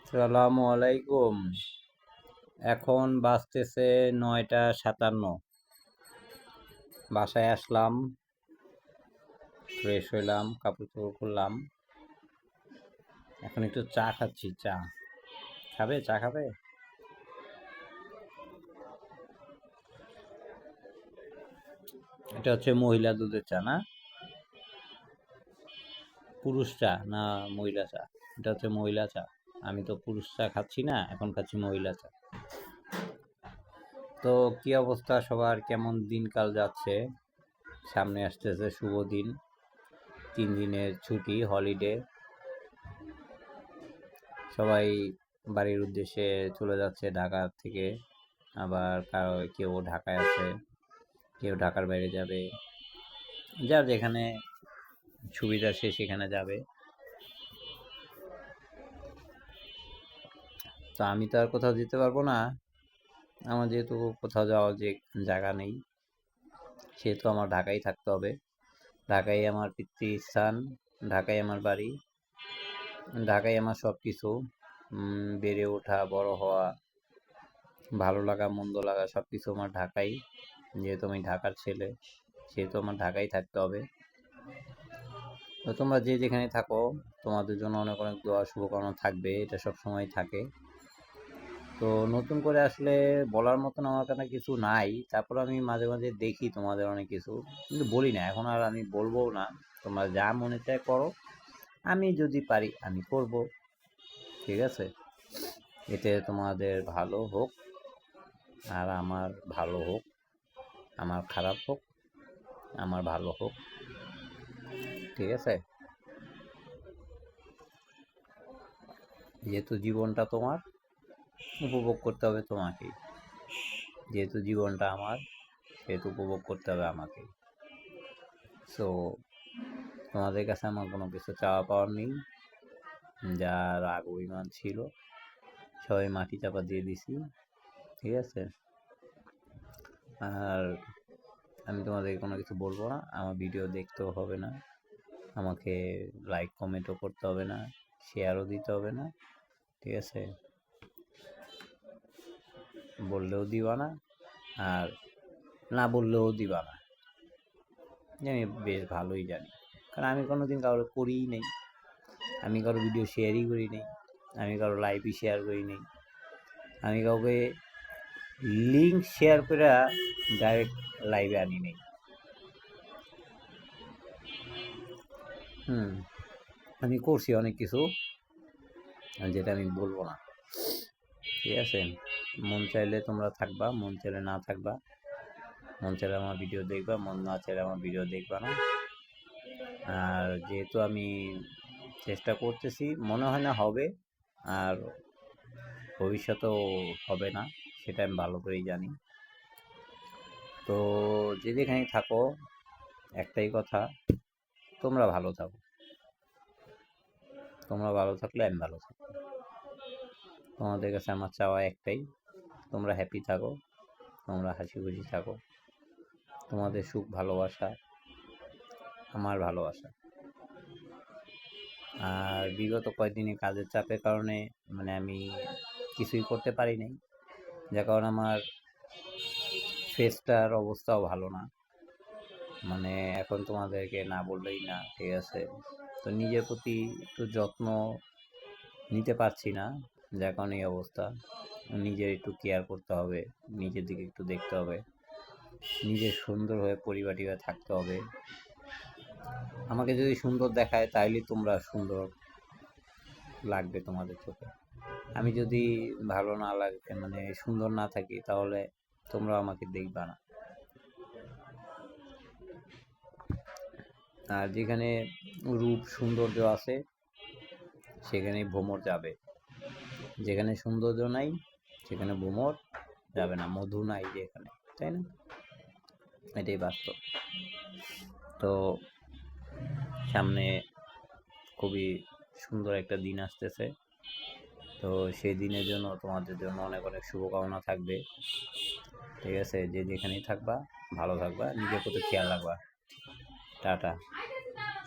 সালামু আলাইকুম। এখন বাজতেছে 9টা 57। বাসায় আসলাম, ফ্রেশ হইলাম, কাপড় চোপড় করলাম। এখন একটু চা খাচ্ছি। চা খাবে? চা খাবে? এটা হচ্ছে মহিলা দুধের চা না? পুরুষ চা না মহিলা চা? এটা হচ্ছে মহিলা চা। আমি তো পুরুষ চা খাচ্ছি না, এখন খাচ্ছি মহিলা চা। তো কি অবস্থা সবার? কেমন দিনকাল যাচ্ছে? সামনে আসতেছে শুভ দিন, 3 দিনের ছুটি, হলিডে। সবাই বাড়ির উদ্দেশ্যে চলে যাচ্ছে ঢাকা থেকে। আবার কেউ ঢাকায় আছে, কেউ ঢাকার বাইরে যাবে, যার যেখানে সুবিধা সে সেখানে যাবে। তো আমি তো আর কোথাও যেতে পারবো না। আমার যেহেতু কোথাও যাওয়ার যে জায়গা নেই, সেহেতু আমার ঢাকায় থাকতে হবে। ঢাকায় আমার পিতৃস্থান, ঢাকায় আমার বাড়ি, ঢাকায় আমার সব কিছু। বেড়ে ওঠা, বড় হওয়া, ভালো লাগা মন্দ লাগা সব কিছু আমার ঢাকাই। যেহেতু আমি ঢাকার ছেলে, সেহেতু আমার ঢাকায় থাকতে হবে। তো তোমরা যে যেখানে থাকো, তোমাদের জন্য অনেক অনেক দোয়া শুভকামনা থাকবে, এটা সব সময় থাকে। তো নতুন করে আসলে বলার মতন আমার কাছে কিছু নাই। তারপর আমি মাঝে মাঝে দেখি তোমাদের অনেক কিছু, কিন্তু বলি না। এখন আর আমি বলবো না। তোমরা যা মনে চায় করো, আমি যদি পারি আমি করব। ঠিক আছে? এতে তোমাদের ভালো হোক, আর আমার ভালো হোক, আমার খারাপ হোক, আমার ভালো হোক। ঠিক আছে? যেহেতু জীবনটা তোমার, উপভোগ করতে হবে তোমাকেই। যেহেতু জীবনটা আমার, সেহেতু উপভোগ করতে হবে আমাকে। সো তোমাদের কাছে আমার কোনো কিছু চাওয়া পাওয়ার নেই। যা রাগ অভিমান ছিল সবাই মাটি চাপা দিয়ে দিছি। ঠিক আছে? আর আমি তোমাদেরকে কোনো কিছু বলবো না। আমার ভিডিও দেখতেও হবে না, আমাকে লাইক কমেন্টও করতে হবে না, শেয়ারও দিতে হবে না। ঠিক আছে? বললেও দিবা না, আর না বললেও দিবা না। আমি বেশ ভালোই জানি, কারণ আমি কোনোদিন কারো করিই নেই। আমি কারো ভিডিও শেয়ারই করি নেই, আমি কারো লাইভই শেয়ার করি নেই, আমি কাউকে লিঙ্ক শেয়ার করে ডাইরেক্ট লাইভে আনি নেই। আমি করছি অনেক কিছু, যেটা আমি বলবো না। ঠিক আছে? মন চাইলে তোমরা থাকবা, মন চাইলে না থাকবা। মন চাইলে আমার ভিডিও দেখবা, মন না চাইলে আমার ভিডিও দেখবা না। আর যেহেতু আমি চেষ্টা করতেছি, মনে হয় না হবে, আর ভবিষ্যতেও হবে না, সেটা আমি ভালো করেই জানি। তো যে যেখানেই থাকো, একটাই কথা, তোমরা ভালো থাকো। তোমরা ভালো থাকলে আমি ভালো থাকবো। তোমাদের কাছে আমার চাওয়া একটাই, তোমরা হ্যাপি থাকো, তোমরা হাসি খুশি থাকো। তোমাদের সুখ ভালোবাসা আমার ভালোবাসা। আর বিগত কয়েকদিনে কাজের চাপের কারণে আমি কিছুই করতে পারি নাই, যার কারণে আমার ফেসটার অবস্থাও ভালো না। এখন তোমাদেরকে না বললেই না। ঠিক আছে? তো নিজের প্রতি একটু যত্ন নিতে পারছি না, যার কারণে এই অবস্থা। নিজের একটু কেয়ার করতে হবে, নিজের দিকে একটু দেখতে হবে, নিজের সুন্দর হয়ে পরিপাটি হয়ে থাকতে হবে। আমাকে যদি সুন্দর দেখায় তাইলে তোমরা সুন্দর লাগবে তোমাদের চোখে। আমি যদি ভালো না লাগে, সুন্দর না থাকি, তাহলে তোমরা আমাকে দেখবা না। আর যেখানে রূপ সৌন্দর্য আছে, সেখানে ভ্রমর যাবে। যেখানে সৌন্দর্য নাই, সেখানে ভ্রমর যাবে না। মধু নাই যেখানে, তাই না? এটাই বাস্তব। তো সামনে খুবই সুন্দর একটা দিন আসতেছে। তো সেই দিনের জন্য তোমাদের জন্য অনেক অনেক শুভকামনা থাকবে। ঠিক আছে? যে যেখানেই থাকবা, ভালো থাকবা, নিজের প্রতি খেয়াল রাখবা। টাটা।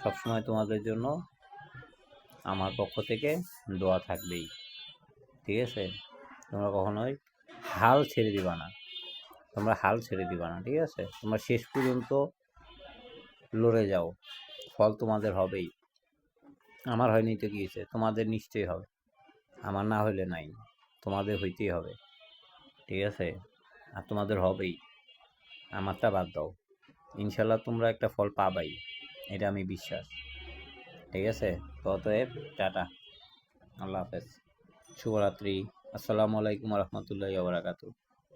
সবসময় তোমাদের জন্য আমার পক্ষ থেকে দোয়া থাকবেই। ঠিক আছে? তোমরা কখনোই হাল ছেড়ে দিবা না, তোমরা হাল ছেড়ে দিবা না, ঠিক আছে? তোমরা শেষ পর্যন্ত লড়ে যাও, ফল তোমাদের হবেই। আমার হয়নি তো কি হয়েছে, তোমাদের নিশ্চয়ই হবে। আমার না হইলে নাই, তোমাদের হইতেই হবে, ঠিক আছে? আর তোমাদের হবেই, আমারটা বাদ দাও। ইনশাল্লাহ তোমরা একটা ফল পাবাই, এটা আমি বিশ্বাস, ঠিক আছে? তো অতএব টাটা, আল্লাহ হাফেজ, শুভরাত্রি, আসসালামু আলাইকুম রহমতুল্লাহি ওয়া বারাকাতুহু।